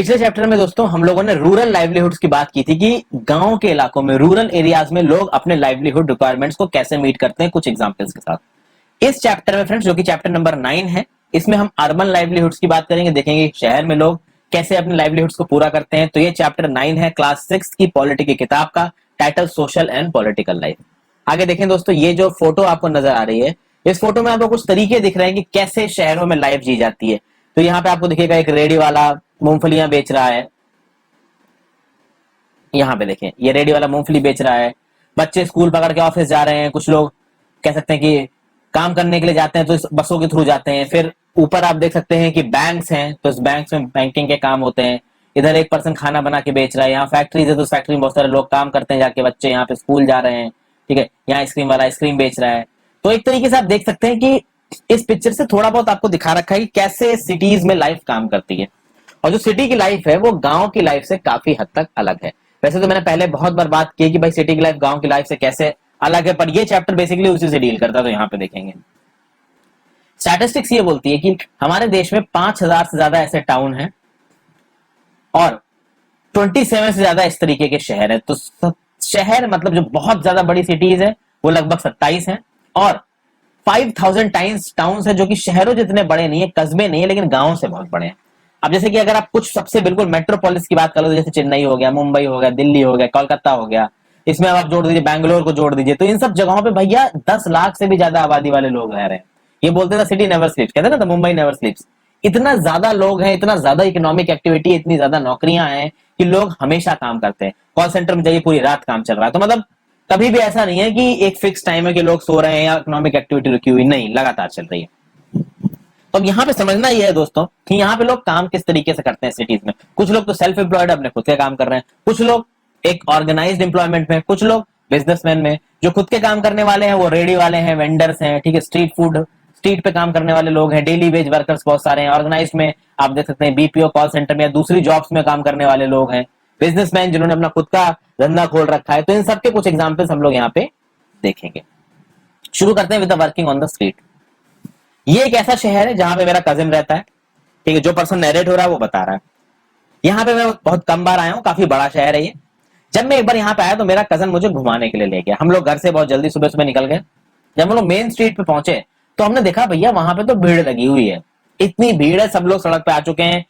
पिछले चैप्टर में दोस्तों हम लोगों ने रूरल लाइवलीहुड्स की बात की थी कि गांव के इलाकों में, रूरल एरियाज में लोग अपने लाइवलीहुड रिक्वायरमेंट्स को कैसे मीट करते हैं, कुछ एग्जांपल्स के साथ। इस चैप्टर में फ्रेंड्स, जो कि चैप्टर नंबर 9 है, इसमें हम अर्बन लाइवलीहुड्स की बात करेंगे, देखेंगे शहर में लोग कैसे अपने लाइवलीहुड्स को पूरा करते हैं। तो ये चैप्टर 9 है, क्लास 6 की पॉलिटी की किताब का, title social and political life. आगे देखें दोस्तों, ये जो फोटो आपको नजर आ रही है, इस फोटो में आपको कुछ तरीके दिख रहे हैं कि कैसे शहरों में लाइफ जी जाती है। तो यहाँ पे आपको दिखेगा एक रेडी वाला मूंगफलियां बेच रहा है। यहाँ पे देखें, ये रेडी वाला मूंगफली बेच रहा है। बच्चे स्कूल पकड़ के ऑफिस जा रहे हैं। कुछ लोग कह सकते हैं कि काम करने के लिए जाते हैं तो इस बसों के थ्रू जाते हैं। फिर ऊपर आप देख सकते हैं कि बैंक्स हैं, तो इस बैंक में बैंकिंग के काम होते हैं। इधर एक पर्सन खाना बना के बेच रहा है। यहाँ फैक्ट्रीज है, तो फैक्ट्री में बहुत सारे लोग काम करते हैं जाके, बच्चे यहाँ पे स्कूल जा रहे हैं। ठीक है, यहाँ आइसक्रीम वाला आइसक्रीम बेच रहा है। तो एक तरीके से आप देख सकते हैं कि इस पिक्चर से थोड़ा बहुत आपको दिखा रखा है कि कैसे सिटीज में लाइफ काम करती है। और जो सिटी की लाइफ है वो गांव की लाइफ से काफी हद तक अलग है। वैसे तो मैंने पहले बहुत बार बात की कि भाई सिटी की लाइफ गांव की लाइफ से कैसे अलग है, पर ये चैप्टर बेसिकली उसी से डील करता है। तो यहाँ पे देखेंगे, स्टैटिस्टिक्स ये बोलती है कि हमारे देश में 5000 से ज्यादा ऐसे टाउन हैं और 27 से ज्यादा इस तरीके के शहर है। तो शहर मतलब जो बहुत ज्यादा बड़ी सिटीज है वो लगभग 27 है, और 5000 टाउन्स है जो कि शहरों जितने बड़े नहीं है, कस्बे नहीं है, लेकिन गांव से बहुत बड़े हैं। अब जैसे कि अगर आप कुछ सबसे बिल्कुल मेट्रोपोलिस की बात करो, तो जैसे चेन्नई हो गया, मुंबई हो गया, दिल्ली हो गया, कोलकाता हो गया, इसमें आप जोड़ दीजिए बैंगलोर को जोड़ दीजिए, तो इन सब जगहों पे भैया 10 लाख से भी ज्यादा आबादी वाले लोग रह रहे हैं। ये बोलते थे सिटी नेवर स्लीप्स, कहते ना, मुंबई नेवर स्लीप्स। इतना ज्यादा लोग हैं, इतना ज्यादा इकोनॉमिक एक्टिविटी, इतनी ज्यादा नौकरियां हैं कि लोग हमेशा काम करते हैं। कॉल सेंटर में जाइए, पूरी रात काम चल रहा है। तो मतलब कभी भी ऐसा नहीं है कि एक फिक्स टाइम है कि लोग सो रहे हैं या इकोनॉमिक एक्टिविटी रुकी हुई, नहीं, लगातार चल रही है। तो अब यहाँ पे समझना ये है दोस्तों कि यहाँ पे लोग काम किस तरीके से करते हैं सिटीज में। कुछ लोग तो सेल्फ एम्प्लॉयड अपने खुद के काम कर रहे हैं, कुछ लोग एक ऑर्गेनाइज्ड एम्प्लॉयमेंट में, कुछ लोग बिजनेसमैन में। जो खुद के काम करने वाले हैं वो रेडी वाले हैं, वेंडर्स हैं, ठीक है, स्ट्रीट पे काम करने वाले लोग हैं, डेली वेज वर्कर्स बहुत सारे हैं। ऑर्गेनाइज्ड में आप देख सकते हैं बीपीओ, कॉल सेंटर में या दूसरी जॉब्स में काम करने वाले लोग हैं, बिजनेसमैन जिन्होंने अपना खुद का धंधा खोल रखा है। तो इन सबके कुछ एग्जाम्पल्स हम लोग यहाँ पे देखेंगे। शुरू करते हैं with the working on the street. ये एक ऐसा शहर है जहां पे मेरा कजिन रहता है, ठीक है, जो पर्सन नरेट हो रहा है वो बता रहा है। यहाँ पे मैं बहुत कम बार आया हूँ, काफी बड़ा शहर है ये। जब मैं एक बार यहाँ पे आया तो मेरा कजन मुझे घुमाने के लिए ले गया। हम लोग घर से बहुत जल्दी सुबह सुबह निकल गए। जब हम लोग मेन स्ट्रीट पे पहुंचे तो हमने देखा भैया वहां पे तो भीड़ लगी हुई है, इतनी भीड़ है, सब लोग सड़क पे आ चुके हैं।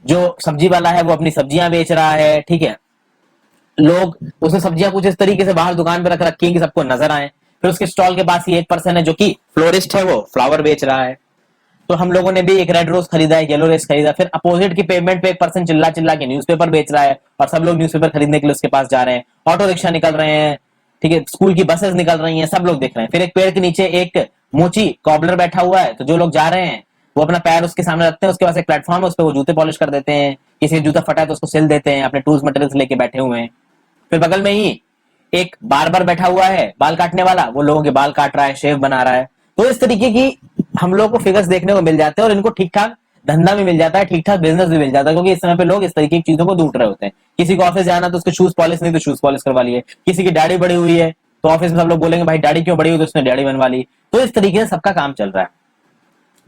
जो सब्जी वाला है वो अपनी सब्जियां बेच रहा है, ठीक है, लोग उसने सब्जियां कुछ इस तरीके से बाहर दुकान पे रख रखी है कि सबको नजर आए। फिर उसके स्टॉल के पास ही एक पर्सन है जो कि फ्लोरिस्ट है, वो फ्लावर बेच रहा है। तो हम लोगों ने भी एक रेड रोज खरीदा, एक येलो रोज खरीदा। फिर अपोजिट की पेमेंट पे एक पर्सन चिल्ला चिल्ला के न्यूज़पेपर बेच रहा है और सब लोग न्यूज़पेपर खरीदने के लिए उसके पास जा रहे हैं। ऑटो रिक्शा निकल रहे हैं, ठीक है, स्कूल की बसेस निकल रही हैं, सब लोग देख रहे हैं। फिर एक पेड़ के नीचे एक मोची कॉबलर बैठा हुआ है, तो जो लोग जा रहे हैं वो अपना पैर उसके सामने रखते हैं, उसके पास एक प्लेटफॉर्म है, उस पर वो जूते पॉलिश कर देते हैं। किसी का जूता फटा है तो उसको सिल देते हैं, अपने टूल्स मटेरियल्स लेके बैठे हुए हैं। फिर बगल में ही एक बार्बर बैठा हुआ है, बाल काटने वाला, वो लोगों के बाल काट रहा है, शेव बना रहा है। तो इस तरीके की हम लोग को फिगर्स देखने को मिल जाते हैं और इनको ठीक ठाक धंधा भी मिल जाता है, ठीक ठाक बिजनेस भी मिल जाता है, क्योंकि इस समय पे लोग इस तरीके की चीजों को ढूंढ रहे होते हैं। किसी को ऑफिस जाना तो उसके शूज पॉलिश नहीं तो शूज पॉलिश करवा लिए, किसी की दाढ़ी बड़ी हुई है तो ऑफिस में सब लोग बोलेंगे भाई दाढ़ी क्यों बड़ी हुई, तो उसने दाढ़ी बनवा ली। तो इस तरीके से सबका काम चल रहा है।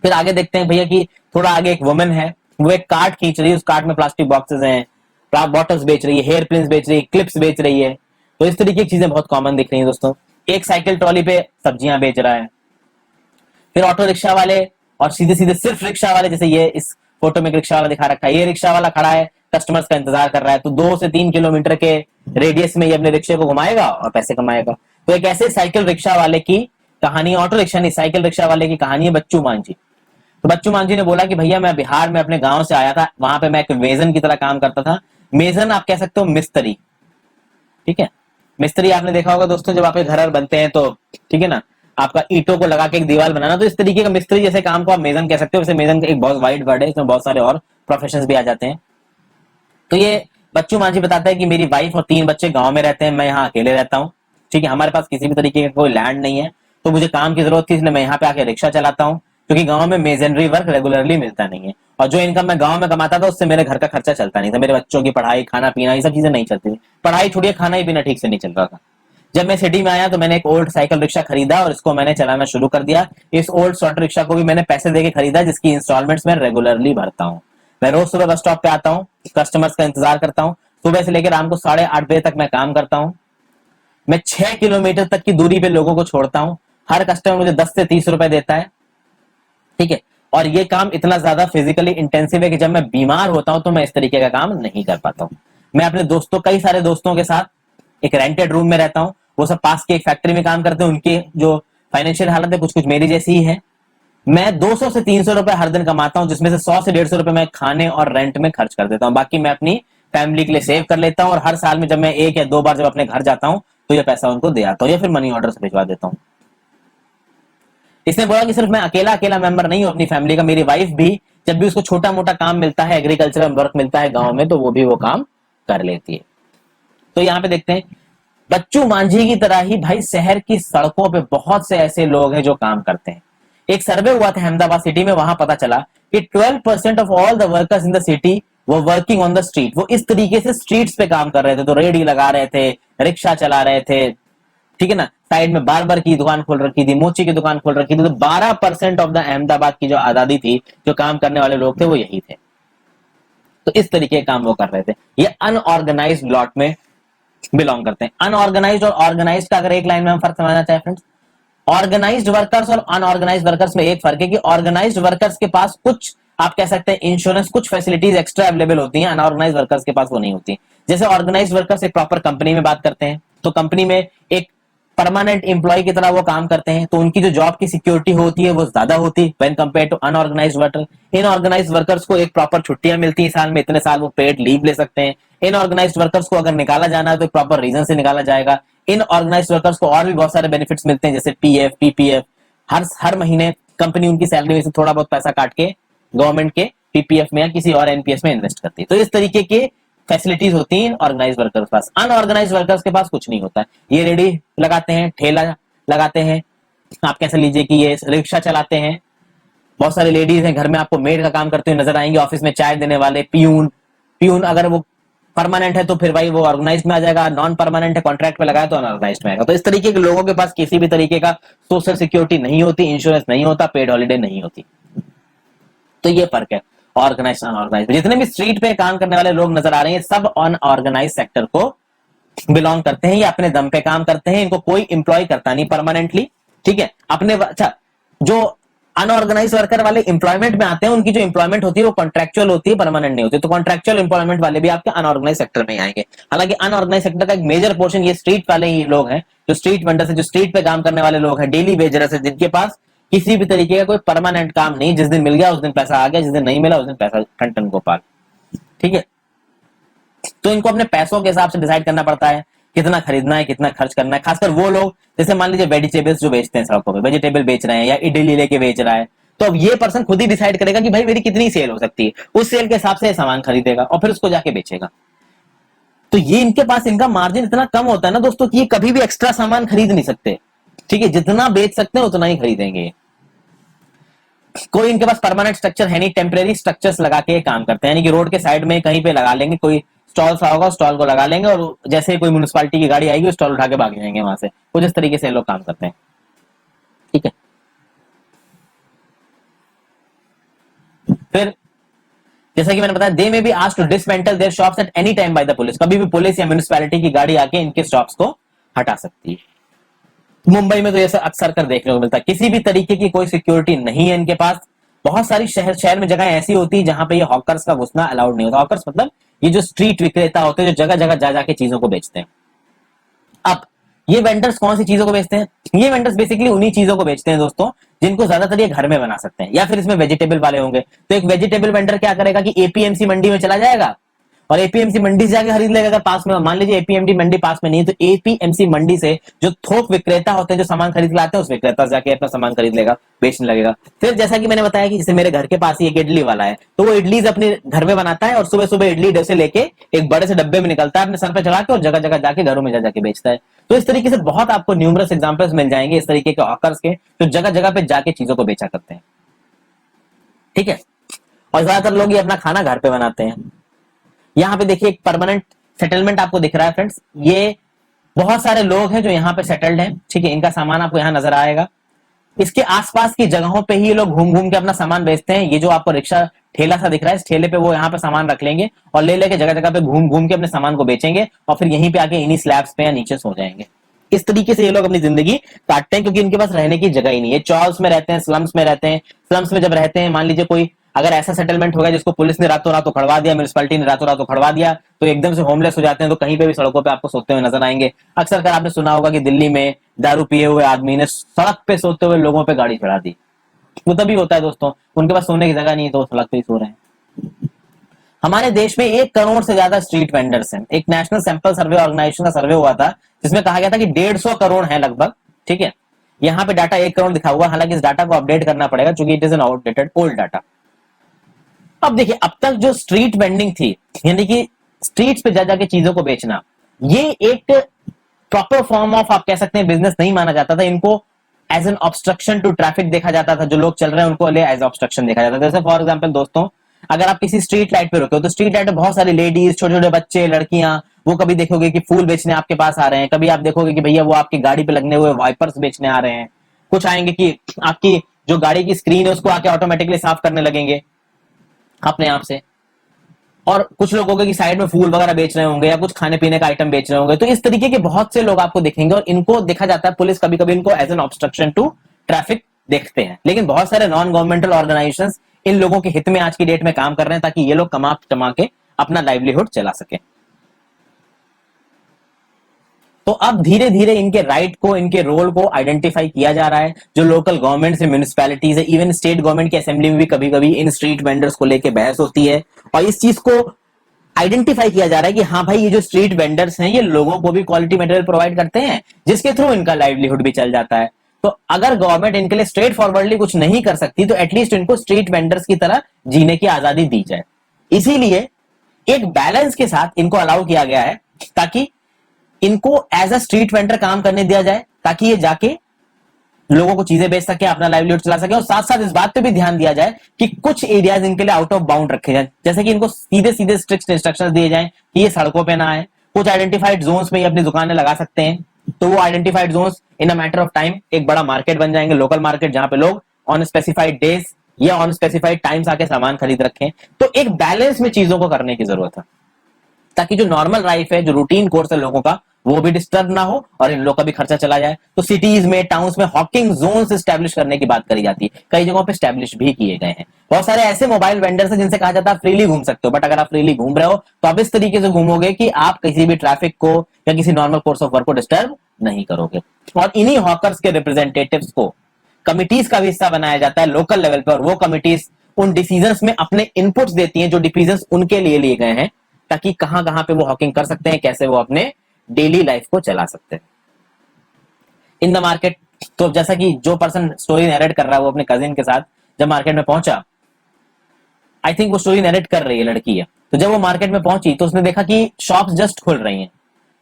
फिर आगे देखते हैं भैया कि थोड़ा आगे एक वुमन है, वो एक कार्ट खींच रही है, उस कार्ट में प्लास्टिक बॉक्सेस हैं, बॉटल्स बेच रही है, हेयर पिन्स बेच रही है, क्लिप्स बेच रही है। तो इस तरीके की चीजें बहुत कॉमन दिख रही हैं दोस्तों। एक साइकिल ट्रॉली पे सब्जियां बेच रहा है। फिर ऑटो रिक्शा वाले और सीधे सीधे सिर्फ रिक्शा वाले, जैसे ये इस फोटो में रिक्शा वाला दिखा रखा है, ये रिक्शा वाला खड़ा है, कस्टमर्स का इंतजार कर रहा है। तो 2 से 3 किलोमीटर के रेडियस में ये अपने रिक्शे को घुमाएगा और पैसे कमाएगा। तो एक ऐसे साइकिल रिक्शा वाले की कहानी, ऑटो रिक्शा नहीं, साइकिल रिक्शा वाले की कहानी है बच्चू मांझी। तो बच्चू मांझी ने बोला कि भैया मैं बिहार में अपने गांव से आया था, वहां पे मैं एक मेजन की तरह काम करता था। मेजन आप कह सकते हो मिस्त्री, ठीक है, मिस्त्री आपने देखा होगा दोस्तों, जब आपके घर बनते हैं तो, ठीक है ना, आपका ईंटों को लगा के एक दीवार बनाना, तो इस तरीके का मिस्त्री जैसे काम को आप मेजन कह सकते हो। वैसे मेजन एक बहुत वाइड वर्ड है, इसमें बहुत सारे और प्रोफेशंस भी आ जाते हैं। तो ये बच्चू मांझी बताता है कि मेरी वाइफ और 3 बच्चे गांव में रहते हैं, मैं यहाँ अकेले रहता हूँ, ठीक है, हमारे पास किसी भी तरीके का कोई लैंड नहीं है, तो मुझे काम की जरूरत थी, इसलिए मैं यहाँ पे आके रिक्शा चलाता हूँ, क्योंकि गांव में मेजनरी वर्क रेगुलरली मिलता नहीं है, और जो इनकम मैं गांव में कमाता था उससे मेरे घर का खर्चा चलता नहीं था, मेरे बच्चों की पढ़ाई, खाना पीना, ये सब चीजें नहीं चलती थी। पढ़ाई छोड़िए, खाना ही पीना ठीक से नहीं चल रहा था। जब मैं सिटी में आया तो मैंने एक ओल्ड साइकिल रिक्शा खरीदा और इसको मैंने चलाना शुरू कर दिया। इस ओल्ड ऑटो रिक्शा को भी मैंने पैसे देके खरीदा, जिसकी इंस्टॉलमेंट्स मैं रेगुलरली भरता हूँ। मैं रोज सुबह बस स्टॉप पे आता हूँ, कस्टमर्स का इंतजार करता हूँ, सुबह से लेकर रात को 8:30 बजे तक मैं काम करता हूँ। मैं 6 किलोमीटर तक की दूरी पे लोगों को छोड़ता हूँ, हर कस्टमर मुझे 10 से 30 रुपए देता है, ठीक है। और ये काम इतना ज्यादा फिजिकली इंटेंसिव है कि जब मैं बीमार होता हूं तो मैं इस तरीके का काम नहीं कर पाता हूं। मैं अपने दोस्तों, कई सारे दोस्तों के साथ एक रेंटेड रूम में रहता हूं, वो सब पास की एक फैक्ट्री में काम करते हैं, उनकी जो फाइनेंशियल हालत है कुछ कुछ मेरी जैसी ही है। मैं 200 से 300 रुपए हर दिन कमाता हूं, जिसमें से 100 से 150 रुपए मैं खाने और रेंट में खर्च कर देता हूं, बाकी मैं अपनी फैमिली के लिए सेव कर लेता हूं। और हर साल में जब मैं 1 या 2 बार जब अपने घर जाता हूं तो ये पैसा उनको दे आता हूं या फिर मनी ऑर्डर से भिजवा देता हूं। इसने बोला कि सिर्फ मैं अकेला अकेला मेंबर नहीं हूं अपनी फैमिली का, मेरी वाइफ भी जब भी उसको छोटा मोटा काम मिलता है, एग्रीकल्चरल वर्क मिलता है गांव में, तो वो भी वो काम कर लेती है। तो यहाँ पे देखते हैं, बच्चू मांझी की तरह ही भाई शहर की सड़कों पे बहुत से ऐसे लोग हैं जो काम करते हैं। एक सर्वे हुआ था अहमदाबाद सिटी में, वहां पता चला कि 12% of all the workers in the city वो वर्किंग ऑन द स्ट्रीट। वो इस तरीके से स्ट्रीट्स पे काम कर रहे थे, तो रेडी लगा रहे थे, रिक्शा चला रहे थे, ठीक है ना, साइड में बार्बर की दुकान खोल रखी थी, मोची की दुकान खोल रखी थी। तो 12% ऑफ द अहमदाबाद की जो आजादी थी, जो काम करने वाले लोग थे, वो यही थे। तो इस तरीके के काम वो कर रहे थे। ये अनऑर्गेनाइज्ड लॉट में बिलोंग करते हैं। अनऑर्गेनाइज्ड और ऑर्गेनाइज्ड का अगर एक लाइन में हम फर्क समझना चाहे फ्रेंड्स, ऑर्गेनाइज्ड वर्कर्स और अनऑर्गेनाइज्ड वर्कर्स में एक फर्क है कि ऑर्गेनाइज्ड वर्कर्स के पास कुछ, आप कह सकते हैं इंश्योरेंस, कुछ फैसिलिटीज एक्स्ट्रा अवेलेबल होती हैं, अनऑर्गेनाइज्ड वर्कर्स के पास वो नहीं होती। जैसे ऑर्गेनाइज्ड वर्कर्स एक प्रॉपर कंपनी में बात करते हैं, तो कंपनी में एक परमानेंट एम्प्लॉय की तरह वो काम करते हैं, तो उनकी जो जॉब की सिक्योरिटी होती है वो ज्यादा होती है when compare to unorganised worker. Inorganised workers को एक प्रॉपर छुट्टियां मिलती है साल में, इतने साल वो पेड लीव ले सकते हैं। इनऑर्गेनाइज्ड वर्कर्स को अगर निकाला जाना है तो प्रॉपर रीजन से निकाला जाएगा। इनऑर्गेनाइज्ड वर्कर्स को और भी बहुत सारे बेनिफिट्स मिलते हैं, जैसे पीएफ, पीपीएफ। हर महीने कंपनी उनकी सैलरी में से थोड़ा बहुत पैसा काट के गवर्नमेंट के पीपीएफ में या किसी और एनपीएस में इन्वेस्ट करती है। तो इस तरीके के फैसिलिटीज होती हैं ऑर्गेनाइज वर्कर्स के पास। अनऑर्गेनाइज वर्कर्स के पास कुछ नहीं होता है। ये रेडी लगाते हैं, ठेला लगाते हैं, आप कैसे लीजिए कि ये रिक्शा चलाते हैं। बहुत सारी लेडीज हैं घर में, आपको मेड का काम करते हुए नजर आएंगे, ऑफिस में चाय देने वाले, पियून। पियून अगर वो परमानेंट है तो फिर भाई वो ऑर्गेनाइज में आ जाएगा, नॉन परमानेंट है, कॉन्ट्रैक्ट पे लगाया तो अनऑर्गेनाइज में आएगा। तो इस तरीके के लोगों के पास किसी भी तरीके का सोशल सिक्योरिटी नहीं होती, इंश्योरेंस नहीं होता, पेड हॉलीडे नहीं होती। तो ये फर्क है ऑर्गेनाइज अनऑर्गेनाइज। जितने भी स्ट्रीट पे काम करने वाले लोग नजर आ रहे हैं, सब अनऑर्गेनाइज सेक्टर को बिलोंग करते हैं, ये अपने दम पे काम करते हैं, इनको कोई इंप्लॉय करता नहीं परमानेंटली, ठीक है। अपने अच्छा, जो अनऑर्गेनाइज वर्कर वाले एम्प्लॉयमेंट में आते हैं, उनकी जो एम्प्लॉयमेंट होती है वो कॉन्ट्रेक्चुअल होती है, परमानेंट नहीं होती। तो कॉन्ट्रेक्चुअल एम्प्लॉयमेंट वाले भी आपके अनऑर्गेनाइज सेक्टर में आएंगे। हालांकि अनऑर्गेनाइज सेक्टर का एक मेजर पोर्शन ये स्ट्रीट वाले ही लोग हैं, जो स्ट्रीट वेंडर्स है, जो स्ट्रीट पे काम करने वाले लोग हैं, डेली वेजरस है, जिनके पास किसी भी तरीके का कोई परमानेंट काम नहीं, जिस दिन मिल गया उस दिन पैसा आ गया, जिस दिन नहीं मिला उस दिन पैसा टन टन गोपाल, ठीक है। तो इनको अपने पैसों के हिसाब से डिसाइड करना पड़ता है कितना खरीदना है, कितना खर्च करना है। खासकर वो लोग, जैसे मान लीजिए वेजिटेबल्स जो बेचते हैं सड़कों पे, वेजिटेबल बेच रहे हैं या इडली लेके बेच रहा है, तो अब ये पर्सन खुद ही डिसाइड करेगा कि भाई मेरी कितनी सेल हो सकती है, उस सेल के हिसाब से सामान खरीदेगा और फिर उसको जाके बेचेगा। तो ये इनके पास, इनका मार्जिन इतना कम होता है ना दोस्तों, कि ये कभी भी एक्स्ट्रा सामान खरीद नहीं सकते, ठीक है। जितना बेच सकते हैं उतना ही खरीदेंगे। कोई इनके पास परमानेंट स्ट्रक्चर है नहीं, टेम्परेरी स्ट्रक्चर्स लगा के काम करते हैं, यानी कि रोड के साइड में कहीं पे लगा लेंगे, कोई स्टॉल सा होगा, स्टॉल को लगा लेंगे और जैसे कोई म्युनिसिपालिटी की गाड़ी आएगी स्टॉल उठा के भाग जाएंगे वहां से। कुछ इस तरीके से लोग काम करते हैं, ठीक है। फिर जैसा कि मैंने बताया, they may be asked to dismantle their shops at any time by the police. कभी भी पुलिस या म्युनिसिपैलिटी की गाड़ी आके इनके शॉप्स को हटा सकती है। मुंबई में तो ये अक्सर कर देखने को मिलता है, किसी भी तरीके की कोई सिक्योरिटी नहीं है इनके पास। बहुत सारी शहर में जगह ऐसी होती है जहां पे ये हॉकर्स का घुसना अलाउड नहीं होता। हॉकर्स मतलब ये जो स्ट्रीट विक्रेता होते हैं, जो जगह जगह जा जाके चीजों को बेचते हैं। अब ये वेंडर्स कौन सी चीजों को बेचते हैं? ये वेंडर्स बेसिकली उन्हीं चीजों को बेचते हैं दोस्तों, जिनको ज्यादातर ये घर में बना सकते हैं, या फिर इसमें वेजिटेबल वाले होंगे। तो एक वेजिटेबल वेंडर क्या करेगा कि एपीएमसी मंडी में चला जाएगा और एपीएमसी मंडी से जाके खरीद लेगा। अगर पास में, मान लीजिए एपीएमसी मंडी पास में नहीं है, तो एपीएमसी मंडी से जो थोक विक्रेता होते हैं, जो सामान खरीद लाते हैं, उस विक्रेता से जाके अपना सामान खरीद लेगा, बेचने लगेगा। फिर जैसा कि मैंने बताया कि जैसे मेरे घर के पास ही एक इडली वाला है, तो वो इडली अपने घर में बनाता है और सुबह सुबह इडली से लेके एक बड़े से डब्बे में निकलता है, अपने सर पे चढ़ा के और जगह जगह जाके घरों में जाके बेचता है। तो इस तरीके से बहुत आपको न्यूमरस एग्जांपल्स मिल जाएंगे इस तरीके के हॉकर्स के, जो जगह जगह पे जाके चीजों को बेचा करते हैं, ठीक है। और ज्यादातर लोग ये अपना खाना घर पे बनाते हैं। यहाँ पे देखिए एक परमानेंट सेटलमेंट आपको दिख रहा है फ्रेंड्स, ये बहुत सारे लोग हैं जो यहाँ पे सेटल्ड हैं, ठीक है। इनका सामान आपको यहाँ नजर आएगा। इसके आसपास की जगहों पे ही ये लोग घूम घूम के अपना सामान बेचते हैं। ये जो आपको रिक्शा ठेला सा दिख रहा है, इस ठेले पे वो यहाँ पे सामान रख लेंगे और ले लेके जगह जगह पे घूम घूम के अपने सामान को बेचेंगे और फिर यहीं पे आके इन्हीं स्लैब्स पे या नीचे सो जाएंगे। इस तरीके से ये लोग अपनी जिंदगी काटते हैं, क्योंकि इनके पास रहने की जगह ही नहीं है। चॉल्स में रहते हैं, स्लम्स में रहते हैं। स्लम्स में जब रहते हैं, मान लीजिए कोई अगर ऐसा सेटलमेंट हो गया जिसको पुलिस ने रातों रात उखड़वा दिया, म्यूनिसिपैलिटी ने रातों रात उखड़वा दिया, तो एकदम से होमलेस हो जाते हैं, तो कहीं पे भी सड़कों पे आपको सोते हुए नजर आएंगे। अक्सर कर आपने सुना होगा कि दिल्ली में दारू पिए हुए आदमी ने सड़क पे सोते हुए लोगों पे गाड़ी चढ़ा दी। वो तभी होता है दोस्तों, उनके पास सोने की जगह नहीं है तो वो सड़क पे ही सो रहे हैं। हमारे देश में 1 करोड़ से ज्यादा स्ट्रीट वेंडर्स हैं। एक नेशनल सैंपल सर्वे ऑर्गेनाइजेशन का सर्वे हुआ था जिसमें कहा गया था कि 150 करोड़ है लगभग। ठीक है, यहाँ पे डाटा 1 करोड़ दिखा हुआ, हालांकि इस डाटा को अपडेट करना पड़ेगा क्योंकि it is an outdated old data. अब देखिए, अब तक जो स्ट्रीट वेंडिंग थी, यानी कि स्ट्रीट्स पे जा जाके चीजों को बेचना, ये एक प्रॉपर फॉर्म ऑफ आप कह सकते हैं बिजनेस नहीं माना जाता था। इनको as an obstruction to traffic देखा जाता था। जो लोग चल रहे हैं उनको एज ऑब्स्ट्रक्शन देखा जाता था। जैसे फॉर एग्जांपल दोस्तों, अगर आप किसी स्ट्रीट लाइट पे रुके हो तो स्ट्रीट लाइट पे बहुत सारी लेडीज, छोटे छोटे बच्चे, लड़कियां, वो कभी देखोगे कि फूल बेचने आपके पास आ रहे हैं, कभी आप देखोगे कि भैया वो आपकी गाड़ी पे लगने हुए वाइपर्स बेचने आ रहे हैं, कुछ आएंगे कि आपकी जो गाड़ी की स्क्रीन है उसको आके ऑटोमेटिकली साफ करने लगेंगे अपने आप से, और कुछ लोग होंगे कि साइड में फूल वगैरह बेच रहे होंगे या कुछ खाने पीने का आइटम बेच रहे होंगे। तो इस तरीके के बहुत से लोग आपको दिखेंगे और इनको देखा जाता है, पुलिस कभी कभी इनको as an obstruction to traffic देखते हैं। लेकिन बहुत सारे नॉन गवर्नमेंटल ऑर्गेनाइजेशंस इन लोगों के हित में आज की डेट में काम कर रहे हैं ताकि ये लोग कमा कमा के अपना लाइवलीहुड चला सके। तो अब धीरे धीरे इनके राइट को, इनके रोल को आइडेंटिफाई किया जा रहा है। जो लोकल गवर्नमेंट से म्यूनिसिपैलिटीज है, इवन स्टेट गवर्नमेंट की असेंबली में भी कभी कभी इन स्ट्रीट वेंडर्स को लेकर बहस होती है और इस चीज को आइडेंटिफाई किया जा रहा है कि हाँ भाई, ये जो स्ट्रीट वेंडर्स हैं ये लोगों को भी क्वालिटी मटेरियल प्रोवाइड करते हैं जिसके थ्रू इनका लाइवलीहुड भी चल जाता है। तो अगर गवर्नमेंट इनके लिए स्ट्रेट फॉरवर्डली कुछ नहीं कर सकती तो एटलीस्ट इनको स्ट्रीट वेंडर्स की तरह जीने की आजादी दी जाए। इसीलिए एक बैलेंस के साथ इनको अलाउ किया गया है ताकि इनको एज अ स्ट्रीट वेंडर काम करने दिया जाए, ताकि ये जाके लोगों को चीजें बेच सके, अपना लाइवलीहुड चला सके। और साथ साथ इस बात पे भी ध्यान दिया जाए कि कुछ एरियाज इनके लिए आउट ऑफ बाउंड रखे जाए, जैसे कि इनको सीधे सीधे स्ट्रिक्ट इंस्ट्रक्शंस दिए जाएं कि ये सड़कों पे ना आए। कुछ आइडेंटिफाइड जोन्स में ये अपनी दुकानें लगा सकते हैं, तो वो identified zones in a matter of time एक बड़ा मार्केट बन जाएंगे, लोकल मार्केट, जहां पे लोग ऑन स्पेसिफाइड डेज या ऑन स्पेसिफाइड टाइम्स आके सामान खरीद रखें। तो एक बैलेंस में चीजों को करने की जरूरत है ताकि जो नॉर्मल लाइफ है, जो रूटीन कोर्स है लोगों का, वो भी डिस्टर्ब ना हो और इन लोगों का भी खर्चा चला जाए। तो सिटीज में, टाउन्स में हॉकिंग जोन्स एस्टैब्लिश करने की बात करी जाती है, कई जगहों पे एस्टैब्लिश भी किए गए हैं। बहुत सारे ऐसे मोबाइल वेंडर्स हैं जिनसे कहा जाता है फ्रीली घूम सकते हो, बट अगर आप फ्रीली घूम रहे हो तो आप इस तरीके से घूमोगे कि आप किसी भी ट्रैफिक को या किसी नॉर्मल कोर्स ऑफ वर्क को डिस्टर्ब नहीं करोगे। और इन्हीं हॉकर्स के रिप्रेजेंटेटिव्स को कमिटीज का भी हिस्सा बनाया जाता है लोकल लेवल पर, और वो कमिटीज उन डिसीजंस में अपने इनपुट्स देती हैं जो डिसीजंस उनके लिए लिए गए हैं, ताकि कहां कहां पे वो हॉकिंग कर सकते हैं, कैसे वो अपने डेली लाइफ को चला सकते हैं इन द मार्केट। तो जैसा कि जो पर्सन स्टोरी नरेट कर रहा है वो अपने कजिन के साथ जब मार्केट में पहुंचा, आई थिंक वो स्टोरी नरेट कर रही है, लड़की है, तो जब वो मार्केट में पहुंची तो उसने देखा कि शॉप्स जस्ट खुल रही हैं,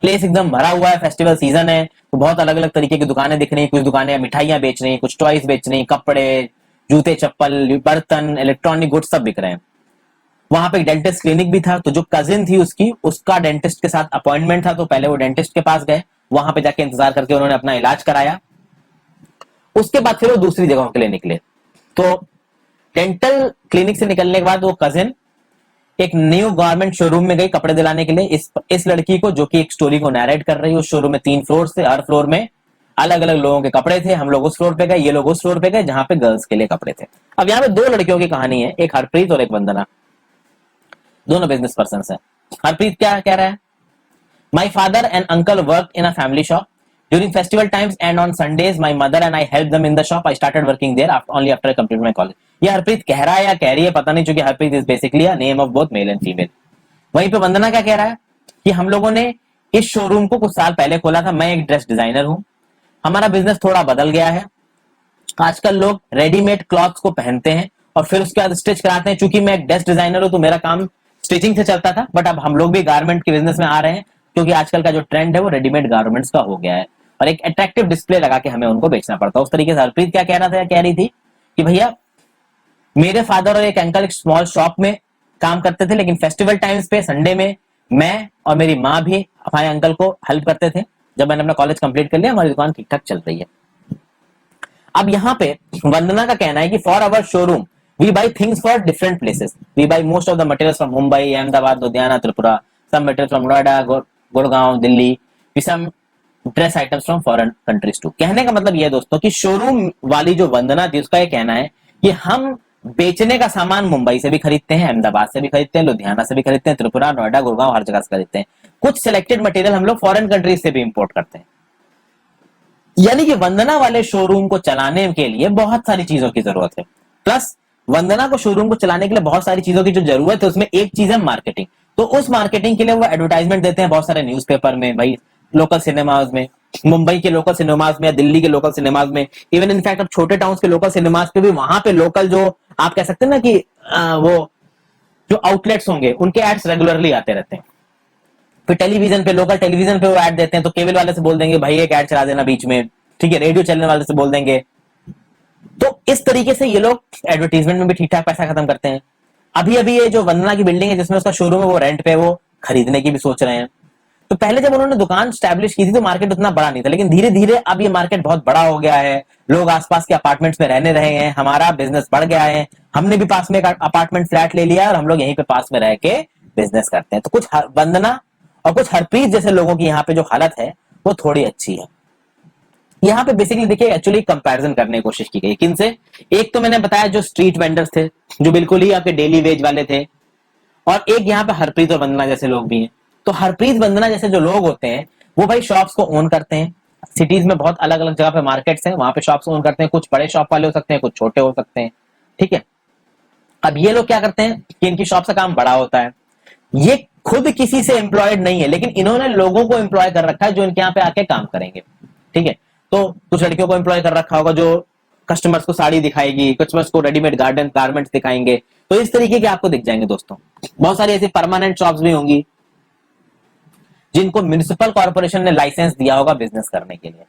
प्लेस एकदम भरा हुआ है, फेस्टिवल सीजन है, तो बहुत अलग अलग तरीके की दुकानें दिख रही हैं। कुछ दुकानें मिठाइयां बेच रही हैं, कुछ टॉयज बेच रही हैं, कपड़े, जूते, चप्पल, बर्तन, इलेक्ट्रॉनिक गुड्स सब बिक रहे हैं। वहां पे एक डेंटिस्ट क्लिनिक भी था, तो जो कजिन थी उसकी, उसका डेंटिस्ट के साथ अपॉइंटमेंट था, तो पहले वो डेंटिस्ट के पास गए, वहां पे जाके इंतजार करके उन्होंने अपना इलाज कराया। उसके बाद फिर वो दूसरी जगहों के लिए निकले। तो डेंटल क्लिनिक से निकलने के बाद वो कजिन एक न्यू गारमेंट शोरूम में गई कपड़े दिलाने के लिए। इस लड़की को, जो कि एक स्टोरी को नैरेट कर रही है, उस शोरूम में 3 फ्लोर थे, हर फ्लोर में अलग अलग लोगों के कपड़े थे। हम लोग उस फ्लोर पे गए, ये लोग उस फ्लोर पे गए जहां पे गर्ल्स के लिए कपड़े थे। अब यहाँ पे 2 लड़कियों की कहानी है, एक हरप्रीत और एक वंदना, दोनों बिजनेस पर्सन है। हरप्रीत क्या कह रहा है, my father and uncle work in a family shop during festival times and on Sundays my mother and I help them in the shop. I started working there only after I completed my college. ये हरप्रीत कह रहा है या कह रही है पता नहीं, क्योंकि Harpreet is basically a name of both male and female. वहीं पे वंदना क्या कह रहा है कि हम लोगों ने इस शोरूम को कुछ साल पहले खोला था, मैं एक ड्रेस डिजाइनर हूं, हमारा बिजनेस थोड़ा बदल गया है। आजकल लोग रेडीमेड क्लॉथ्स को पहनते हैं और फिर उसके बाद स्टिच कराते हैं। चूंकि मैं एक ड्रेस डिजाइनर हूं तो मेरा काम स्टिचिंग से चलता था, बट अब हम लोग भी गारमेंट के बिजनेस में आ रहे हैं, क्योंकि आजकल का जो ट्रेंड है वो रेडीमेड गारमेंट्स का हो गया है और एक अट्रैक्टिव डिस्प्ले लगा के हमें उनको बेचना पड़ता है। उस तरीके से हरप्रीत क्या कह रहा था, कह रही थी कि भैया मेरे फादर और एक अंकल एक स्मॉल शॉप में काम करते थे, लेकिन फेस्टिवल टाइम्स पे संडे में मैं और मेरी माँ भी हमारे अंकल को हेल्प करते थे। जब मैंने अपना कॉलेज कंप्लीट कर लिया, हमारी दुकान ठीक ठाक चल रही है। अब यहाँ पे वंदना का कहना है कि for our showroom we buy things for different places, we buy most of the materials from Mumbai, Ahmedabad, Ludhiana, Tripura, some materials from Noida, Gurgaon, Delhi, we some dress items from foreign countries too. कहने का मतलब यह है दोस्तों कि शोरूम वाली जो वंदना थी उसका ये कहना है कि हम बेचने का सामान मुंबई से भी खरीदते हैं, अहमदाबाद से भी खरीदते हैं, लुधियाना से भी खरीदते हैं, त्रिपुरा, नोएडा, गुड़गांव, हर जगह से खरीदते हैं। कुछ सिलेक्टेड मटेरियल हम लोग फॉरेन कंट्रीज से भी इंपोर्ट करते हैं। यानी कि वंदना वाले शोरूम को चलाने के लिए बहुत सारी चीजों की जरूरत है। प्लस वंदना को शोरूम को चलाने के लिए बहुत सारी चीजों की जो जरूरत है उसमें एक चीज है मार्केटिंग। तो उस मार्केटिंग के लिए वो एडवर्टाइजमेंट देते हैं बहुत सारे न्यूज़पेपर में, भाई लोकल सिनेमाज में, मुंबई के लोकल सिनेमाज में या दिल्ली के लोकल सिनेमाज में, इवन इनफैक्ट अब छोटे टाउन्स के लोकल सिनेमाज पे भी वहां पे लोकल जो आप कह सकते हैं ना कि वो जो आउटलेट्स होंगे उनके एड्स रेगुलरली आते रहते हैं। फिर टेलीविजन पे, लोकल टेलीविजन पे वो ऐड देते हैं तो केबल वाले से बोल देंगे भाई एक ऐड चला देना बीच में, ठीक है, रेडियो चैनल वाले से बोल देंगे। तो इस तरीके से ये लोग एडवर्टीजमेंट में भी ठीक ठाक पैसा खत्म करते हैं। अभी अभी ये जो वंदना की बिल्डिंग है जिसमें उसका शोरूम है वो रेंट पे वो खरीदने की भी सोच रहे हैं। तो पहले जब उन्होंने दुकान स्टैब्लिश की थी तो मार्केट उतना बड़ा नहीं था, लेकिन धीरे धीरे अब ये मार्केट बहुत बड़ा हो गया है, लोग आसपास के अपार्टमेंट्स में रहने रहे हैं, हमारा बिजनेस बढ़ गया है, हमने भी पास में एक अपार्टमेंट फ्लैट ले लिया और हम लोग यहीं पे पास में रह के बिजनेस करते हैं। तो कुछ वंदना और कुछ हरप्रीत जैसे लोगों की यहाँ पे जो हालत है वो थोड़ी अच्छी है। यहाँ पे बेसिकली देखिए एक्चुअली कंपैरिजन करने की कोशिश की गई किनसे। एक तो मैंने बताया जो स्ट्रीट वेंडर्स थे जो बिल्कुल ही आपके डेली वेज वाले थे, और एक यहाँ पे हरप्रीत और वंदना जैसे लोग भी हैं। तो हरप्रीत वंदना जैसे जो लोग होते हैं वो भाई शॉप्स को ओन करते हैं। सिटीज में बहुत अलग अलग जगह पे मार्केट्स हैं, वहां पे शॉप्स ओन करते हैं। कुछ बड़े शॉप वाले हो सकते हैं, कुछ छोटे हो सकते हैं, ठीक है। अब ये लोग क्या करते हैं कि इनकी शॉप का काम बड़ा होता है, ये खुद किसी से एम्प्लॉयड नहीं है लेकिन इन्होंने लोगों को एम्प्लॉय कर रखा है जो इनके यहाँ पे आके काम करेंगे, ठीक है। तो कुछ लड़कियों को एम्प्लॉय कर रखा होगा जो कस्टमर्स को साड़ी दिखाएगी, कस्टमर्स को रेडीमेड गारमेंट्स दिखाएंगे। तो इस तरीके के आपको दिख जाएंगे दोस्तों। बहुत सारी ऐसी परमानेंट शॉप्स भी होंगी जिनको म्युनिसिपल कॉर्पोरेशन ने लाइसेंस दिया होगा बिजनेस करने के लिए,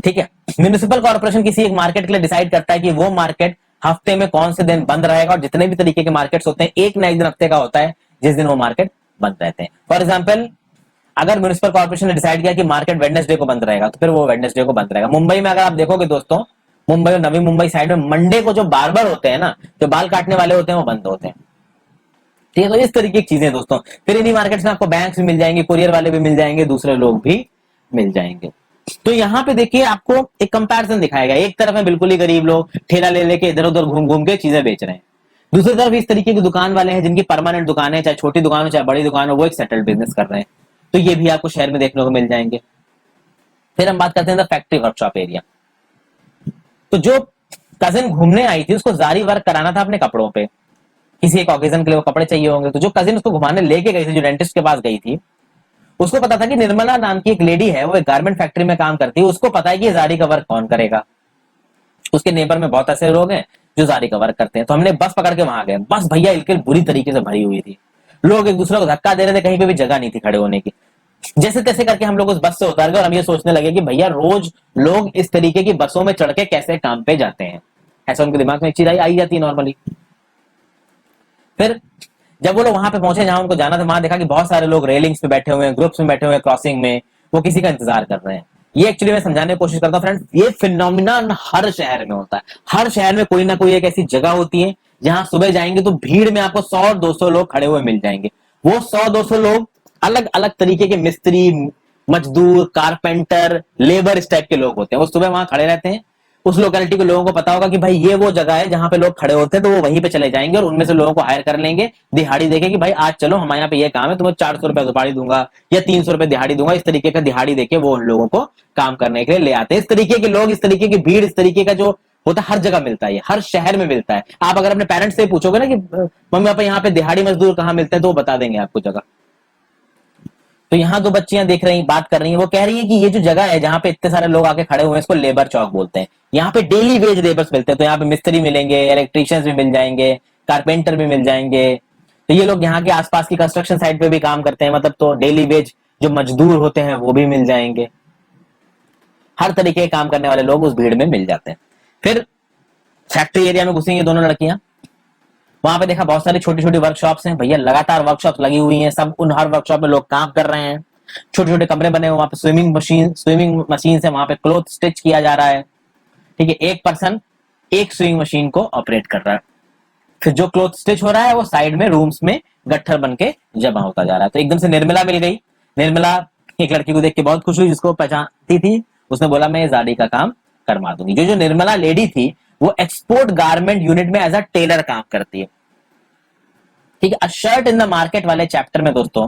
ठीक है। म्युनिसिपल कॉर्पोरेशन किसी एक मार्केट के लिए डिसाइड करता है कि वो मार्केट हफ्ते में कौन से दिन बंद रहेगा, और जितने भी तरीके के मार्केट्स होते हैं एक ना एक दिन हफ्ते का होता है जिस दिन वो मार्केट बंद रहते हैं। फॉर एग्जाम्पल अगर म्युनिसिपल कॉर्पोरेशन ने डिसाइड किया कि मार्केट वेडनेसडे को बंद रहेगा तो फिर वो वेडनेसडे को बंद रहेगा। मुंबई में अगर आप देखोगे दोस्तों, मुंबई और नवी मुंबई साइड में मंडे को जो बार्बर होते हैं ना, जो बाल काटने वाले होते हैं वो बंद होते हैं, ठीक है। तो इस तरीके की चीजें दोस्तों। फिर इन्हीं मार्केट्स में आपको बैंक्स भी मिल जाएंगे, कुरियर वाले भी मिल जाएंगे, दूसरे लोग भी मिल जाएंगे। तो यहाँ पे देखिए आपको एक कंपैरिजन दिखाएगा। एक तरफ है बिल्कुल ही गरीब लोग ठेला ले लेके इधर उधर घूम घूम के चीजें बेच रहे हैं, दूसरी तरफ इस तरीके की दुकान वाले हैं जिनकी परमानेंट दुकान है, चाहे छोटी दुकान हो चाहे बड़ी दुकान हो, वो एक सेटल्ड बिजनेस कर रहे हैं। तो ये भी आपको शहर में देखने को मिल जाएंगे। फिर हम बात करते हैं फैक्ट्री वर्कशॉप एरिया। तो जो कजिन घूमने आई थी उसको जारी वर्क कराना था अपने कपड़ों पे, किसी एक ऑकेजन के लिए वो कपड़े चाहिए होंगे। तो जो कजिन उसको घुमाने लेके गई थी, जो डेंटिस्ट के पास गई थी, उसको पता था कि निर्मला नाम की एक लेडी है, वो एक गारमेंट फैक्ट्री में काम करती है, उसको पता है कि जारी का वर्क कौन करेगा। उसके नेबर में बहुत ऐसे लोग हैं जो जारी का वर्क करते हैं। तो हमने बस पकड़ के वहां गए। बस भैया बिल्कुल बुरी तरीके से भरी हुई थी, लोग एक दूसरे को धक्का दे रहे थे, कहीं पे भी जगह नहीं थी खड़े होने की। जैसे तैसे करके हम लोग उस बस से उतर गए और हम ये सोचने लगे कि भैया रोज लोग इस तरीके की बसों में चढ़ के कैसे काम पे जाते हैं। ऐसा उनके दिमाग में एक चीज आई जाती है नॉर्मली। फिर जब वो लोग वहां पे पहुंचे जहां उनको जाना था, वहां देखा कि बहुत सारे लोग रेलिंग्स पे बैठे हुए हैं, ग्रुप्स में बैठे हुए हैं, क्रॉसिंग में, वो किसी का इंतजार कर रहे हैं। ये एक्चुअली मैं समझाने की कोशिश करता हूँ फ्रेंड्स, ये फिनोमिनन हर शहर में होता है। हर शहर में कोई ना कोई एक ऐसी जगह होती है जहां सुबह जाएंगे तो भीड़ में आपको 100-200 लोग खड़े हुए मिल जाएंगे। वो 100-200 लोग अलग अलग तरीके के मिस्त्री, मजदूर, कारपेंटर, लेबर इस टाइप के लोग होते हैं। वो सुबह वहां खड़े रहते हैं। उस लोकेलिटी के लोगों को पता होगा कि भाई ये वो जगह है जहां पे लोग खड़े होते हैं, तो वो वहीं पे चले जाएंगे और उनमें से लोगों को हायर कर लेंगे। दिहाड़ी देके कि भाई आज चलो हमारे यहाँ पे ये काम है, तुम्हें 400 रुपए दिहाड़ी दूंगा या 300 रुपए दिहाड़ी दूंगा। इस तरीके का दिहाड़ी देके वो उन लोगों को काम करने के लिए ले आते हैं। इस तरीके के लोग, इस तरीके की भीड़, इस तरीके का जो होता है हर जगह मिलता है, हर शहर में मिलता है। आप अगर अपने पेरेंट्स से पूछोगे ना कि मम्मी पापा यहाँ पे दिहाड़ी मजदूर कहाँ मिलते हैं, तो वो बता देंगे आपको जगह। तो यहाँ दो बच्चियां देख रही, बात कर रही हैं, वो कह रही है कि ये जो जगह है जहाँ पे इतने सारे लोग आके खड़े हुए हैं, इसको लेबर चौक बोलते हैं। यहाँ पे डेली वेज लेबर्स मिलते हैं। तो यहाँ पे मिस्त्री मिलेंगे, इलेक्ट्रिशियंस भी मिल जाएंगे, कारपेंटर भी मिल जाएंगे। तो ये लोग यहाँ के आसपास की कंस्ट्रक्शन साइट पे भी काम करते हैं, मतलब तो डेली वेज जो मजदूर होते हैं वो भी मिल जाएंगे। हर तरीके के काम करने वाले लोग उस भीड़ में मिल जाते हैं। फिर फैक्ट्री एरिया में घुसी ये दोनों लड़कियां। वहां पे देखा बहुत सारी छोटी छोटी वर्कशॉप्स हैं, भैया लगातार वर्कशॉप लगी हुई हैं। सब उन हर वर्कशॉप में लोग काम कर रहे हैं। छोटे छोटे कमरे बने हुए, वहां पे स्विमिंग मशीन है, वहां पे क्लोथ स्टिच किया जा रहा है। ठीक है, एक पर्सन एक सुइंग मशीन को ऑपरेट कर रहा है। फिर जो क्लोथ स्टिच हो रहा है वो साइड में रूम्स में गट्ठर बन के जमा होता जा रहा है। तो एकदम से निर्मला मिल गई। निर्मला एक लड़की को देख के बहुत खुश हुई जिसको पहचानती थी। उसने बोला मैं जाड़ी का काम करवा दूंगी। जो जो निर्मला लेडी थी वो एक्सपोर्ट गारमेंट यूनिट में एज अ टेलर काम करती है। ठीक है, अ शर्ट इन द मार्केट वाले चैप्टर में दोस्तों,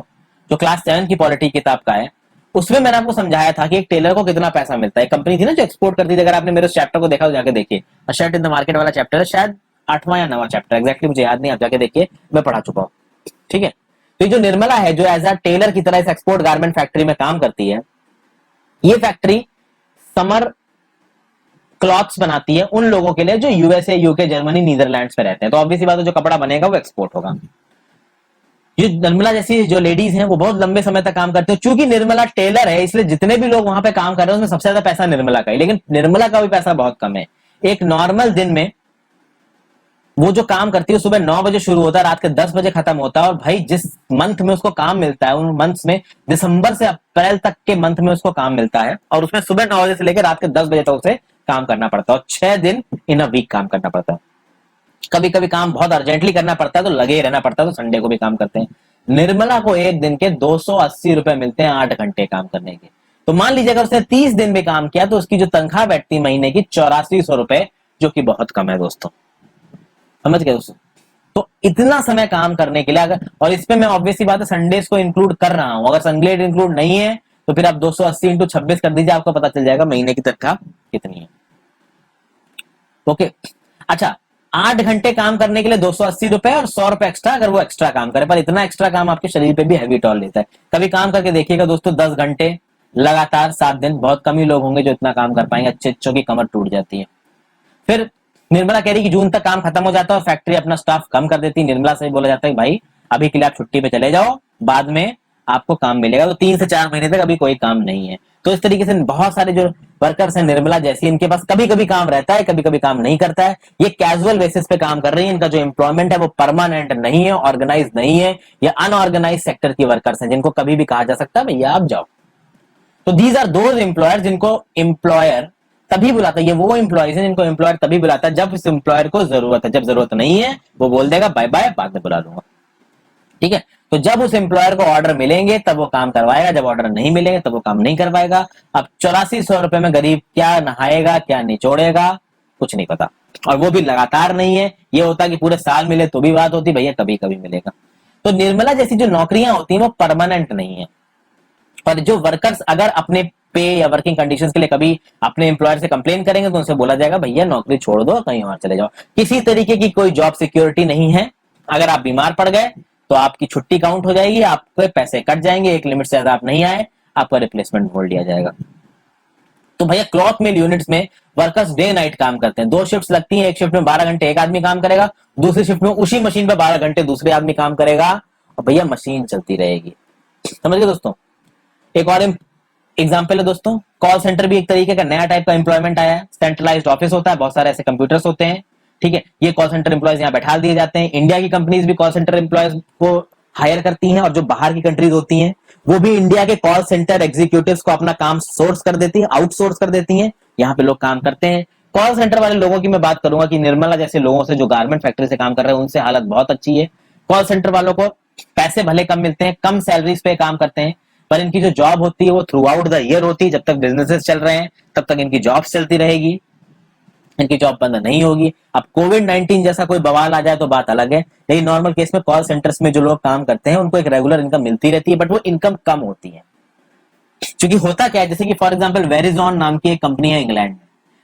जो क्लास 7 की पॉलिटी किताब का है, उसमें मैंने आपको समझाया था कि एक टेलर को कितना पैसा मिलता है। कंपनी थी ना जो एक्सपोर्ट करती थी। अगर आपने मेरे उस चैप्टर को देखा तो जाके देखिए, अ शर्ट इन द मार्केट वाला चैप्टर है, शायद 8वां या 9वां चैप्टर, एग्जैक्टली मुझे याद नहीं, आप जाके देखिए, मैं पढ़ा चुका हूं। ठीक है, तो जो निर्मला है जो एज अ टेलर की तरह इस एक्सपोर्ट गारमेंट फैक्ट्री में काम करती है, ये फैक्ट्री समर क्लॉथ्स बनाती है उन लोगों के लिए जो यूएसए, यूके, जर्मनी, नीदरलैंड्स में रहते हैं। तो ऑब्वियसली बात है जो कपड़ा बनेगा वो एक्सपोर्ट होगा। ये निर्मला जैसी जो लेडीज हैं वो बहुत लंबे समय तक काम करते हैं। चूंकि निर्मला टेलर है इसलिए जितने भी लोग वहां पे काम कर रहे हैं उसमें सबसे ज्यादा पैसा निर्मला का ही, लेकिन निर्मला का भी पैसा बहुत कम है। एक नॉर्मल दिन में वो जो काम करती है सुबह 9 बजे शुरू होता है, रात के 10 बजे खत्म होता है। और भाई जिस मंथ में उसको काम मिलता है, उन मंथ्स में दिसंबर से अप्रैल तक के मंथ में उसको काम मिलता है, और उसमें सुबह 9 बजे से लेकर रात के 10 बजे तक उसे काम करना पड़ता है, और 6 दिन इन अ वीक काम करना पड़ता है। कभी कभी काम बहुत अर्जेंटली करना पड़ता है तो लगे ही रहना पड़ता है, तो संडे को भी काम करते हैं। निर्मला को एक दिन के 280 रुपए मिलते हैं 8 घंटे काम करने के। तो मान लीजिए अगर उसने 30 दिन भी काम किया तो उसकी जो तनख्वाह बैठती है महीने की 8400 रुपए, जो कि बहुत कम है दोस्तों। समझ गए दोस्तों? तो इतना समय काम करने के लिए अगर, और इसमें मैं ऑब्वियसली बात है संडेज को इंक्लूड कर रहा हूं, अगर संडे इंक्लूड नहीं है तो फिर आप 280 इंटू 26 कर दीजिए, आपको पता चल जाएगा महीने की तनख्वाह कितनी है। ओके, अच्छा, 8 घंटे काम करने के लिए 280 रुपए और 100 रुपए एक्स्ट्रा अगर वो एक्स्ट्रा काम करे, पर इतना एक्स्ट्रा काम आपके शरीर पे भी हैवी टॉल लेता है। कभी काम करके देखिएगा दोस्तों, 10 घंटे लगातार 7 दिन, बहुत कम ही लोग होंगे जो इतना काम कर पाएंगे, अच्छे अच्छों की कमर टूट जाती है। फिर निर्मला कह रही कि जून तक काम खत्म हो जाता है और फैक्ट्री अपना स्टाफ कम कर देती है। निर्मला से बोला जाता है भाई अभी के लिए आप छुट्टी पे चले जाओ, बाद में आपको काम मिलेगा। तो 3 से 4 महीने तक अभी कोई काम नहीं है। तो इस तरीके से बहुत सारे जो वर्कर्स हैं निर्मला जैसी, इनके पास कभी कभी काम रहता है, कभी कभी काम नहीं करता है। ये कैजुअल बेसिस पे काम कर रही है। इनका जो एम्प्लॉयमेंट है वो परमानेंट नहीं है, ऑर्गेनाइज नहीं है। ये अनऑर्गेनाइज सेक्टर की वर्कर्स हैं जिनको कभी भी कहा जा सकता है भैया आप जाओ। तो दीज आर दोज एम्प्लॉयर जिनको एम्प्लॉयर तभी बुलाता है। ये वो एम्प्लॉयज हैं जिनको एम्प्लॉयर तभी बुलाता है जब इस एम्प्लॉयर को जरूरत है। जब जरूरत नहीं है वो बोल देगा बाय बाय, बाद में बुला लूंगा। ठीक है, तो जब उस एम्प्लॉयर को ऑर्डर मिलेंगे तब वो काम करवाएगा, जब ऑर्डर नहीं मिलेंगे तब वो काम नहीं करवाएगा। अब 8400 रुपए में गरीब क्या नहाएगा, क्या निचोड़ेगा, कुछ नहीं पता। और वो भी लगातार नहीं है। ये होता कि पूरे साल मिले तो भी बात होती, भैया कभी कभी मिलेगा। तो निर्मला जैसी जो नौकरियां होती हैं वो परमानेंट नहीं है। पर जो वर्कर्स अगर अपने पे या वर्किंग कंडीशंस के लिए कभी अपने एम्प्लॉयर से कंप्लेन करेंगे तो उनसे बोला जाएगा भैया नौकरी छोड़ दो, कहीं और चले जाओ। किसी तरीके की कोई जॉब सिक्योरिटी नहीं है। अगर आप बीमार पड़ गए तो आपकी छुट्टी काउंट हो जाएगी, आपके पैसे कट जाएंगे, एक लिमिट से ज्यादा आप नहीं आए, आपका रिप्लेसमेंट बोल दिया जाएगा। तो भैया क्लॉथ मिल यूनिट्स में वर्कर्स डे नाइट काम करते हैं। 2 शिफ्ट लगती हैं, एक शिफ्ट में 12 घंटे एक आदमी काम करेगा, दूसरी शिफ्ट में उसी मशीन पर 12 घंटे दूसरे आदमी काम करेगा, और भैया मशीन चलती रहेगी। समझ गए दोस्तों? एक और एग्जाम्पल है दोस्तों, कॉल सेंटर भी एक तरीके का नया टाइप का एम्प्लॉयमेंट आया है। सेंट्रलाइज्ड ऑफिस होता है, बहुत सारे ऐसे कंप्यूटर्स होते हैं। ठीक है, ये कॉल सेंटर एम्प्लॉयज यहाँ बैठा दिए जाते हैं। इंडिया की कंपनीज भी कॉल सेंटर एम्प्लॉयज को हायर करती हैं, और जो बाहर की कंट्रीज होती हैं वो भी इंडिया के कॉल सेंटर एग्जीक्यूटिव्स को अपना काम सोर्स कर देती है, आउटसोर्स कर देती हैं। यहाँ पे लोग काम करते हैं। कॉल सेंटर वाले लोगों की मैं बात करूंगा कि निर्मला जैसे लोगों से जो गारमेंट फैक्ट्री से काम कर रहे हैं उनसे हालत बहुत अच्छी है। कॉल सेंटर वालों को पैसे भले कम मिलते हैं, कम सैलरीज पे काम करते हैं, पर इनकी जो जॉब होती है वो थ्रू आउट द ईयर होती है। जब तक बिजनेसेस चल रहे हैं तब तक इनकी जॉब चलती रहेगी, इनकी जॉब बंद नहीं होगी। अब कोविड-19 जैसा कोई बवाल आ जाए तो बात अलग है, लेकिन नॉर्मल केस में कॉल सेंटर्स में जो लोग काम करते हैं उनको एक रेगुलर इनकम मिलती रहती है, बट वो इनकम कम होती है। क्योंकि होता क्या है, जैसे कि फॉर एग्जांपल वेरिजॉन नाम की एक कंपनी है इंग्लैंड में।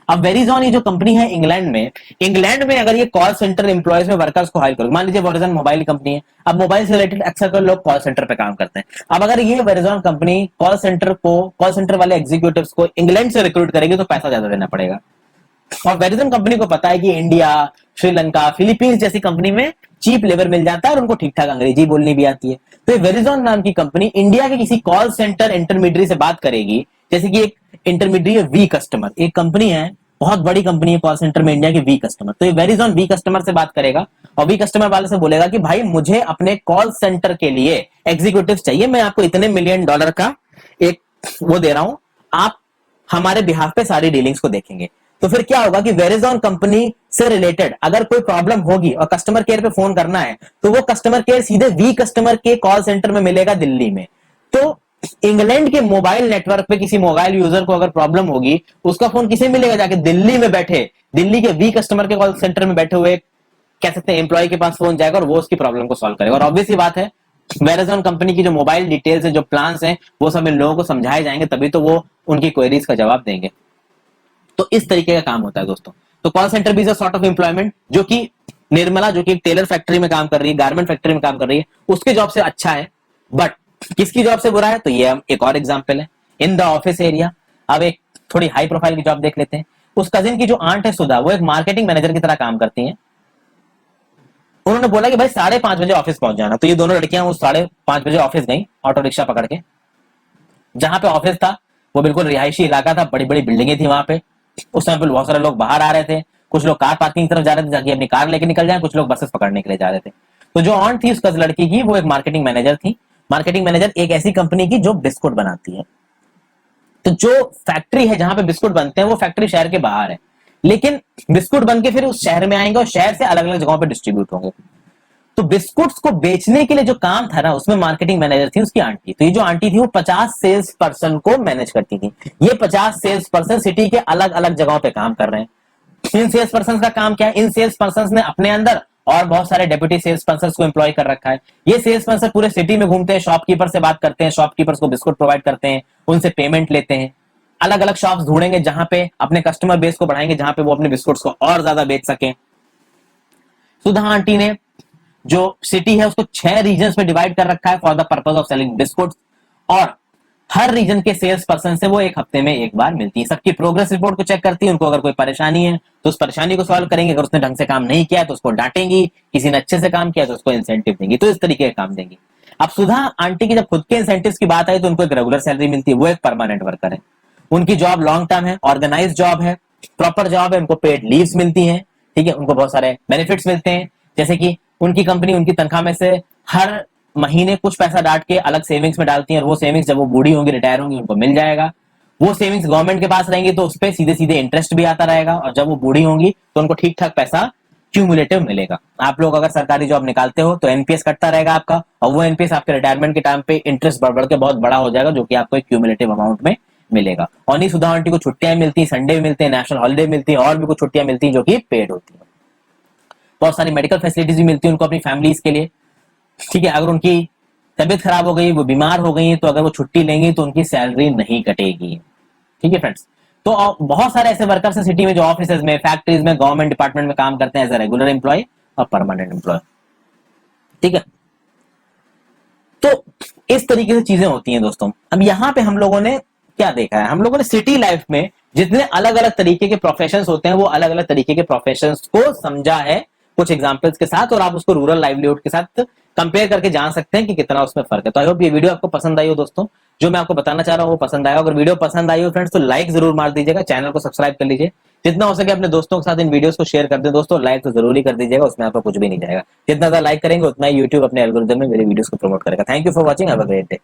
अब वेरिजॉन ये जो कंपनी है इंग्लैंड में अगर ये कॉल सेंटर एम्प्लॉयज में वर्कर्स को हायर करो, मान लीजिए वेरिजॉन मोबाइल कंपनी है। अब मोबाइल से रिलेटेड अक्सर लोग कॉल सेंटर पे काम करते हैं। अब अगर ये वेरिजॉन कंपनी कॉल सेंटर वाले एग्जीक्यूटिव्स को इंग्लैंड से रिक्रूट करेगी तो पैसा ज्यादा देना पड़ेगा। और वेरिजन कंपनी को पता है कि इंडिया, श्रीलंका, फिलीपींस जैसी कंपनी में चीप लेबर मिल जाता है और उनको ठीक ठाक अंग्रेजी बोलनी भी आती है। तो ये वेरिजॉन नाम की कंपनी इंडिया के किसी कॉल सेंटर इंटरमीडियरी से बात करेगी, जैसे कि एक इंटरमीडियरी है वी कस्टमर, एक कंपनी है, बहुत बड़ी कंपनी है कॉल सेंटर में इंडिया की वी कस्टमर। तो ये वेरिजॉन वी कस्टमर से बात करेगा और वी कस्टमर वाले से बोलेगा कि भाई मुझे अपने कॉल सेंटर के लिए एग्जीक्यूटिव चाहिए, मैं आपको इतने $1 मिलियन का एक वो दे रहा हूं, आप हमारे बिहाफ पे सारी डीलिंग्स को देखेंगे। तो तो फिर क्या होगा कि वेरिजॉन कंपनी से रिलेटेड अगर कोई प्रॉब्लम होगी और कस्टमर केयर पे फोन करना है तो वो कस्टमर केयर सीधे वी कस्टमर के कॉल सेंटर में मिलेगा दिल्ली में। तो इंग्लैंड के मोबाइल नेटवर्क पे किसी मोबाइल यूजर को अगर प्रॉब्लम होगी, उसका फोन किसे मिलेगा? जाके दिल्ली में बैठे, दिल्ली के वी कस्टमर के कॉल सेंटर में बैठे हुए कह सकते हैं एम्प्लॉय के पास फोन जाएगा और वो उसकी प्रॉब्लम को सॉल्व करेगा। और ऑब्वियस ही बात है, वेरिजॉन कंपनी की जो मोबाइल डिटेल्स है, जो प्लान्स हैं, वो सब इन लोगों को समझाए जाएंगे, तभी तो वो उनकी क्वेरीज का जवाब देंगे। तो इस तरीके का काम होता है दोस्तों। तो कॉल सेंटर भी is a sort of employment, जो कि निर्मला जो कि एक टेलर फैक्ट्री में काम कर रही है, गारमेंट फैक्ट्री में काम कर रही है, उसके जॉब से अच्छा है। बट किसकी जॉब से बुरा है? तो ये एक और एग्जांपल है इन द ऑफिस एरिया। अब एक थोड़ी हाई प्रोफाइल की जॉब देख लेते हैं। उस कजिन की जो आंट है सुधा, वो एक मार्केटिंग मैनेजर की तरह काम करती हैं। उन्होंने बोला कि भाई 5:30 बजे ऑफिस पहुंच जाना। तो ये दोनों लड़कियां वो 5:30 बजे ऑफिस गई ऑटो रिक्शा पकड़ के। जहां पे ऑफिस था वो बिल्कुल रिहायशी इलाका था, बड़ी बड़ी बिल्डिंगें थी वहां पे। उस समय पे बहुत सारे लोग बाहर आ रहे थे, कुछ लोग कार पार्किंग की तरफ जा रहे थे ताकि अपनी कार लेके निकल जाए, कुछ लोग बसेस पकड़ने के लिए जा रहे थे। तो जो ऑन थी उस लड़की की, वो एक मार्केटिंग मैनेजर थी। मार्केटिंग मैनेजर एक ऐसी कंपनी की जो बिस्कुट बनाती है। तो जो फैक्ट्री है जहां पे बिस्कुट बनते हैं वो फैक्ट्री शहर के बाहर है, लेकिन बिस्कुट बन के फिर उस शहर में आएंगे और शहर से अलग अलग जगहों पे डिस्ट्रीब्यूट होंगे। तो बिस्कुट्स को बेचने के लिए जो काम था ना, उसमें मार्केटिंग मैनेजर थी उसकी आंटी। तो ये जो आंटी थी वो 50 सेल्स पर्सन को मैनेज करती थी। ये 50 सेल्स पर्सन सिटी के अलग अलग जगहों पे काम कर रहे हैं। इन सेल्स पर्सन का काम क्या है? इन सेल्स पर्सन ने अपने अंदर और बहुत सारे डेप्यूटी सेल्स पर्सन को एम्प्लॉय कर रखा है। ये सेल्स पर्सन पूरे सिटी में घूमते हैं, शॉपकीपर से बात करते हैं, शॉपकीपर्स को बिस्कुट प्रोवाइड करते हैं, उनसे पेमेंट लेते हैं। अलग अलग शॉप्स ढूंढेंगे जहां पे अपने कस्टमर बेस को बढ़ाएंगे, जहां पे वो अपने बिस्कुट्स को और ज्यादा बेच सकें। सुधा आंटी ने जो सिटी है उसको 6 रीजन्स में डिवाइड कर रखा है for the purpose of selling biscuits, और हर रीजन के सेल्स पर्सन से वो एक हफ्ते में एक बार मिलती है। सबकी प्रोग्रेस रिपोर्ट को चेक करती है, उनको अगर कोई परेशानी है तो उस परेशानी को सॉल्व करेंगे, अगर उसने ढंग से काम नहीं किया है तो उसको डांटेंगी, किसी ने अच्छे से काम किया तो उसको इंसेंटिव देंगी। तो इस तरीके का काम देंगी। अब सुधा आंटी की जब खुद के इंसेंटिव्स की बात आई तो उनको एक रेगुलर सैलरी मिलती है, वो एक परमानेंट वर्कर है। उनकी जॉब लॉन्ग टर्म है, ऑर्गेनाइज जॉब है, प्रॉपर जॉब है, उनको पेड लीव्स मिलती हैं, ठीक है, उनको बहुत सारे बेनिफिट्स मिलते हैं, जैसे कि उनकी कंपनी उनकी तनख्वाह में से हर महीने कुछ पैसा डांट के अलग सेविंग्स में डालती है, और वो सेविंग्स जब वो बूढ़ी होंगी, रिटायर होंगी, उनको मिल जाएगा। वो सेविंग्स गवर्नमेंट के पास रहेंगी तो उस पर सीधे सीधे इंटरेस्ट भी आता रहेगा, और जब वो बूढ़ी होंगी तो उनको ठीक ठाक पैसा क्यूमुलेटिव मिलेगा। आप लोग अगर सरकारी जॉब निकालते हो तो एनपीएस कटता रहेगा आपका, और वो एनपीएस आपके रिटायरमेंट के टाइम पे इंटरेस्ट बढ़ बढ़ के बहुत बड़ा हो जाएगा, जो कि आपको एक क्यूमुलेटिव अमाउंट में मिलेगा। और नहीं, सुधा आंटी को छुट्टियां मिलती हैं, संडे मिलते हैं, नेशनल हॉलिडे मिलती है, और भी कुछ छुट्टियां मिलती हैं जो कि पेड होती है। बहुत सारी मेडिकल फैसिलिटीज भी मिलती है उनको अपनी फैमिलीज के लिए, ठीक है। अगर उनकी तबीयत खराब हो गई, वो बीमार हो गई, तो अगर वो छुट्टी लेंगी तो उनकी सैलरी नहीं कटेगी, ठीक है फ्रेंड्स। तो बहुत सारे ऐसे वर्कर्स हैं सिटी में जो ऑफिस में, फैक्ट्रीज में, गवर्नमेंट डिपार्टमेंट में काम करते हैं एज ए रेगुलर एम्प्लॉय और परमानेंट एम्प्लॉय, ठीक है। तो इस तरीके से चीजें होती हैं दोस्तों। अब यहाँ पे हम लोगों ने क्या देखा है? हम लोगों ने सिटी लाइफ में जितने अलग अलग तरीके के प्रोफेशंस होते हैं, वो अलग अलग तरीके के प्रोफेशंस को समझा है कुछ एग्जांपल्स के साथ, और आप उसको रूरल लाइवलीहुड के साथ कंपेयर करके जान सकते हैं कि कितना उसमें फर्क है। तो आई होप ये वीडियो आपको पसंद आई हो दोस्तों, जो मैं आपको बताना चाह रहा हूँ वो पसंद आएगा। अगर वीडियो पसंद आई हो फ्रेंड्स तो लाइक जरूर मार दीजिएगा, चैनल को सब्सक्राइब कर लीजिए, जितना हो सके अपने दोस्तों के साथ इन वीडियोस को शेयर कर दें दोस्तों। लाइक तो जरूर ही कर दीजिएगा, उसमें आपको कुछ भी नहीं जाएगा। जितना ज्यादा लाइक करेंगे उतना ही यूट्यूब अपने एल्गोरिथम में मेरे वीडियोस को प्रमोट करेगा। Thank you for watching, have a great day.